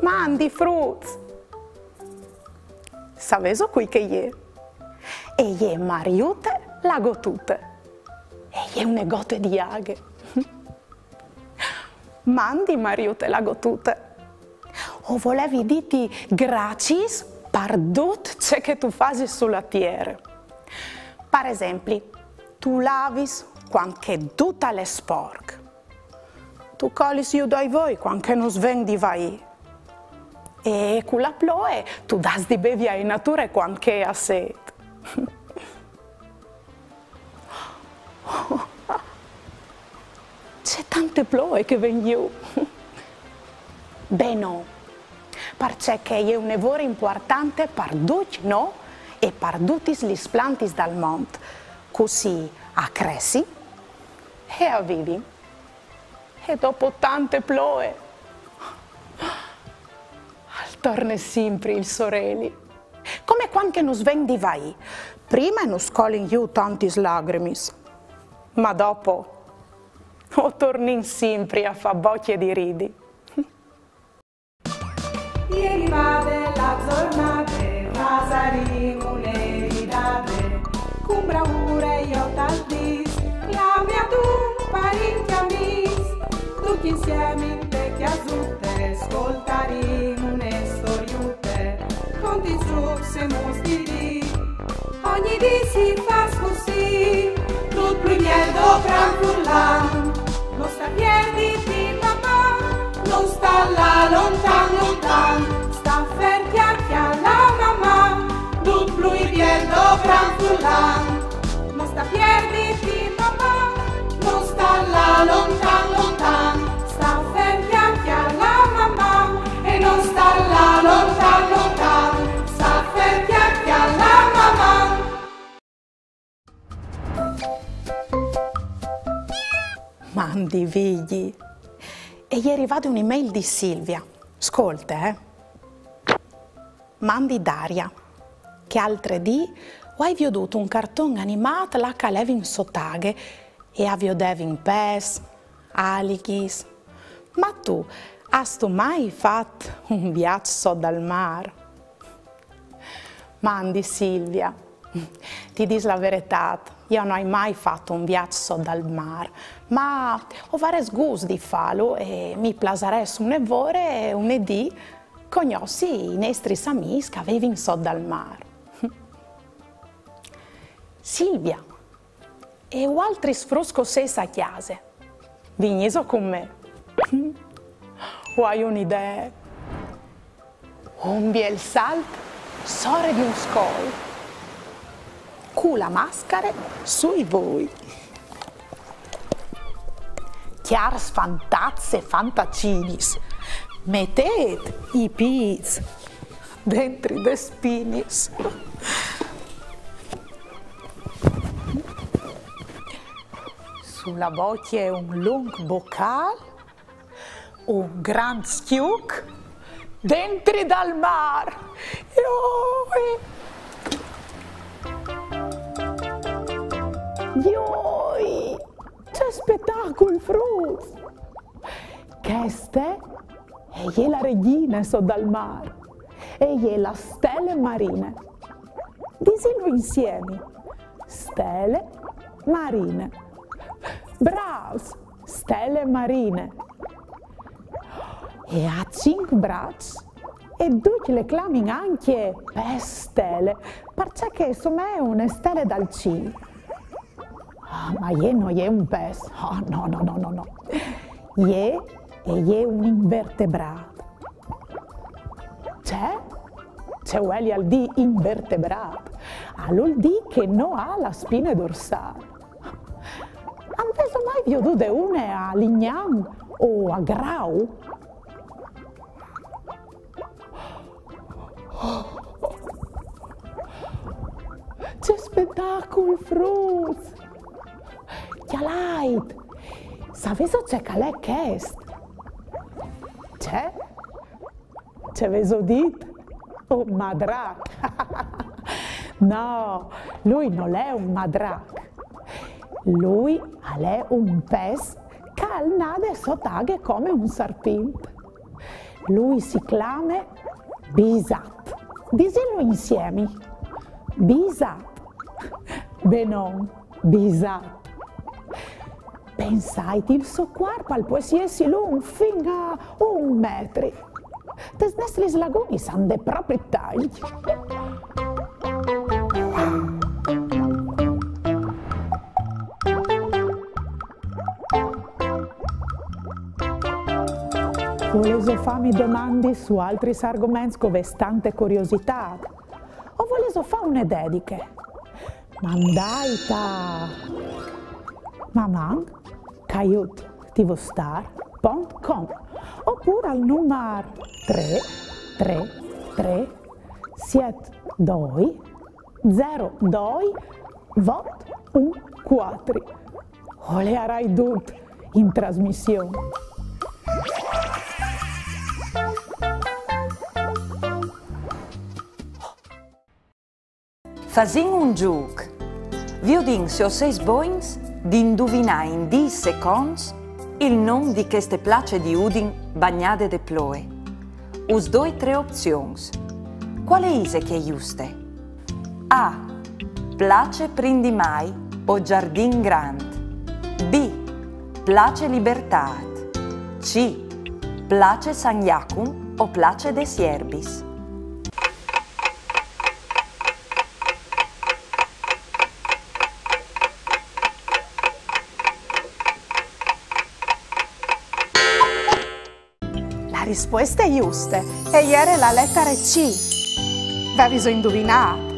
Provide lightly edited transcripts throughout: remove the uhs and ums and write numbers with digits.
Mandi fruits. Savezo qui che je. E je Mariute la gotute. E je un negote di aghe. Mandi Mariute la gotute. O volevi diti gracis per tutto ciò che tu fai sulla terra. Per esempio, tu lavis quanche tutte le sporche. Tu colis io dai voi quanche non svendi vai. E con la ploe tu das di bevi ai natura quanche a sed. C'è tante ploe che vengono. Beh no, perché è un lavoro importante per tutti, no? E per tutti gli planti del mondo, così a cresci e a vivi. E dopo tante ploe, torna sempre il sorelli. Come quando non svendi vai, prima non scoli giù tanti lacrimi, ma dopo torni sempre a fa bocche di ridi. Ieri va della giornata, pasaremo le ridate, con bravura io t'aldis, la mia tu parenti amici, tutti insieme in te che azzurre, ascoltaremo le storiute, con ti giù se mostri, ogni dì si fa così, tutto più miello gran furlan, non sta piedi di mamma, non sta là lontan lontan, sta ferti anche alla mamma, tutto più miello gran furlan, non sta piedi di mamma, non sta là lontan lontan, sta ferti anche alla mamma, e non sta là lontan lontan, sta ferti anche alla mamma. Mandi figli. E gli è arrivata un'email di Silvia. Ascolta, Mandi Daria, che altre dì ho veduto un cartone animato là che levi in sottaghe e avevo in pes, alichis. Ma tu, hai mai fatto un viaggio sotto dal mare? Mandi Silvia, ti dico la verità, io non ho mai fatto un viaggio sotto dal mare, ma ho vari gusti di farlo e mi piacerebbe un'evore un dì conosci i nostri amici che vivono sotto dal mare. Silvia, e altri sfrusco sessa chiase, vigneso con me. O hai un'idea? Un bel salto, sore di un scolo. Con la maschera sui voi. Chiars fantazze fantacinis. Mettete i piz dentro i spinis. Sulla voce un lungo boccale, un gran schiuc dentro dal mar. Ioi, c'è spettacolo, frus! Questa è la regina sotto dal mare e la stelle marine. Disilo insieme, stelle marine. Bravos, stelle marine. E ha 5 braccia e tutti le chiamano anche per stelle, perché sono una stella dal cielo. Ma io non è un pes, no. Io è un invertebrato. C'è quelli al di invertebrato, all'ul di che non ha la spina dorsale. Avete mai veduto una a Lignano o a Grau? C'è spettacolo, frus! Chialait! Sapete c'è calè chest? C'è? C'è veso dit? Oh, madrac! No, lui non è un madrac. Lui è un pes cal nade sotaghe come un serpente. Lui si chiama Bisat. Disilo insieme. Bisat. Benon, Bisat. Pensai il suo corpo al può essi lungo fino a 1 metro. Des nostri lagoni sono dei propri tagli. Volevo farmi domande su altri argomenti con tante curiosità o volevo fare una dediche? Mandai ta mamma caiutivostar.com oppure al numero 333 72 02 14. O le arai tutte in trasmissione. Fasin un gioco. Vi udin se ho 6 boins di indovinare in 10 secondi il nome di queste place di udin bagnate de ploe. Us 2-3 opzioni. Quale ise che è giuste? A. Place Prindimai o Giardin Grand. B. Place Libertad. C. Place San Jacum o Place des Ierbis. La risposta è giusta e ieri la lettera C. Avevo indovinato.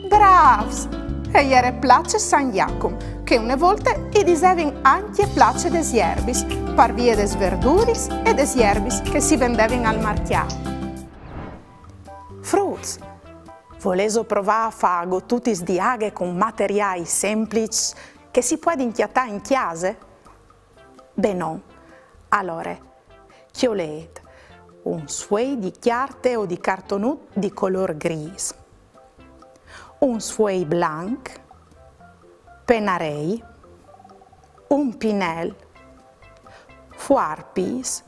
Bravs! E ieri Place San Jacum, che una volta i disevano anche Place des Ierbis, per via des verduris e des ierbis che si vendevano al marchiato. Fruits! Volevo provare a fare tutti di aghe con materiali semplici che si può inchiattare in chiesa? Beh no. Allora, chiolete un suoi di chiarte o di cartonut di color gris, un suoi blanc, penarei, un pinel, fuarpis,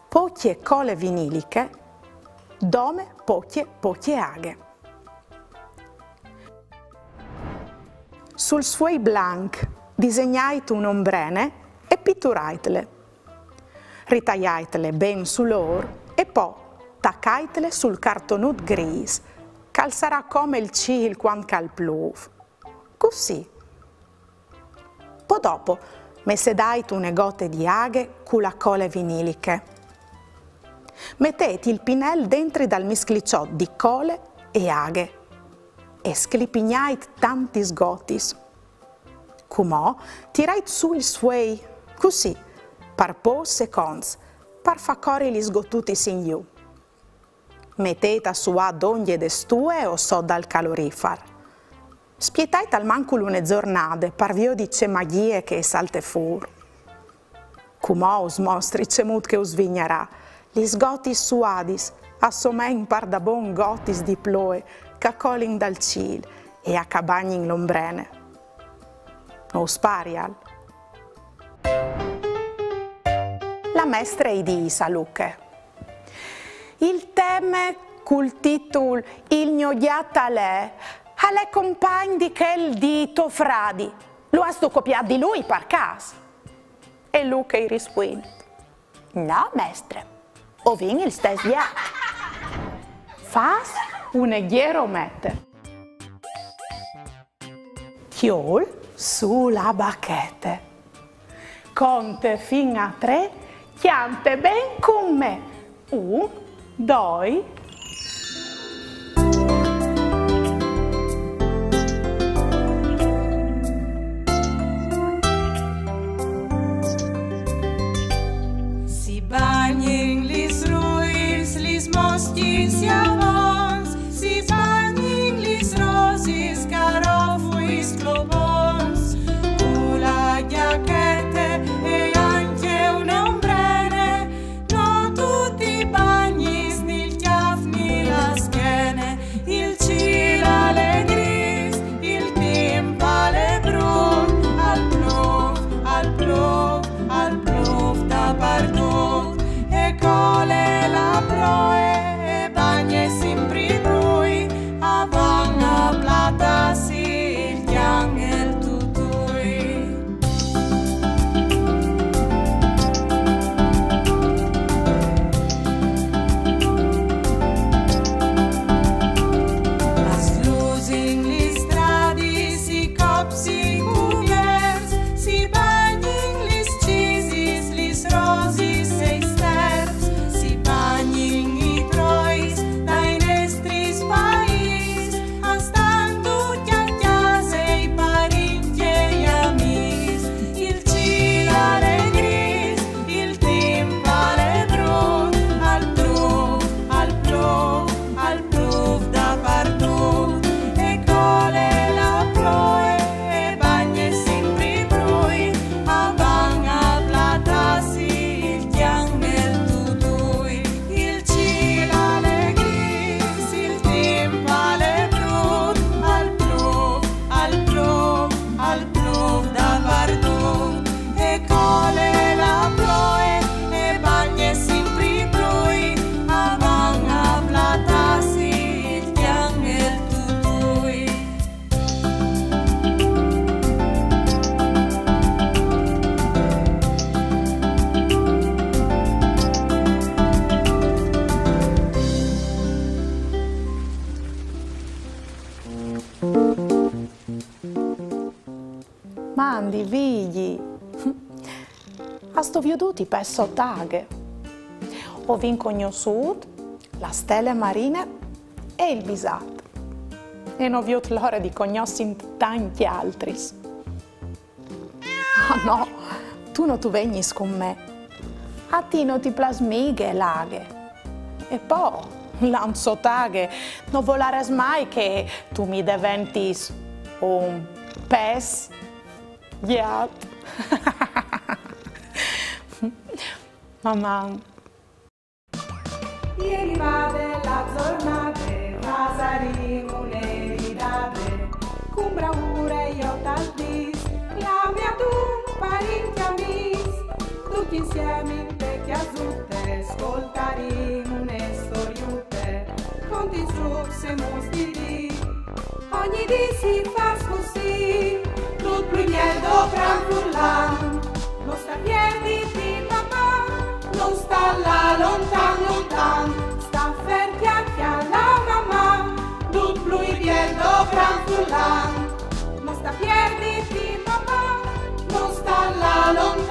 poche cole viniliche, dome poche aghe. Sul suoi blanc disegnait un ombrene e pitturaitele. Ritagliaitele ben sull'oro e poi taccaitele sul cartonut gris, che sarà come il ciel quando cal pluv. Così. Poi dopo messedait une gote di aghe con la cole viniliche. Mettete il pinel dentro dal miscliciot di cole e aghe e sclipignait tanti sgotis. Cumò tirait su il suoi, così, per po' secondi, per far correre gli sgottuti in giù. Mettete su ad ogni destue o so dal calorifero. Spietate al manco l'une giornate per via di cemaghie che salte fuori. Cumò us mostri cemut che us vignerà, gli sgotis suadis, assomen par da bon gotis di ploe, che colin dal ciel e accabagni in l'ombrene. O sparial. La maestra di Saluche. Il tema col titolo Il gnogliata alle compagni di quel di Tofradi. Lo has tu copiato di lui per caso? E Luca gli risponde: no, maestra, ho vinto il stesso viaggio. Fas un ghieromette. Chiol sulla bacchette. Conte fin a 3, chiante ben con me. 1, 2. Si bagnin lis ruis, lis mostis i avons, si bagnin lis rosis, carofuis clobons, la giacchette e anche un ombrene, no tutti bagnis nel chiaro. A sto veduti pesso taghe. Ho conosciuto la stelle marine e il bisat. E non vi ho l'ora di conoscere tanti altri. Oh no, tu non tu vegni con me. A ti non ti plasmighe laghe. E poi, lanzo taghe, non volare mai che tu mi diventis un pes ghiat. Mamma. Ieri va della giornate, pasaremo le ridate, con bravura io t'aldis, la mia tu parenti amis, tutti insieme in vecchia zutte, ascoltaremo une storiute, conti su se mostri, ogni dì si fa così, tutto plugnedo franfullan, non sta piedi di papà, non sta là lontan, sta ferti alla mamma, tutto plugnedo franfullan, non sta piedi di papà, non sta là lontan.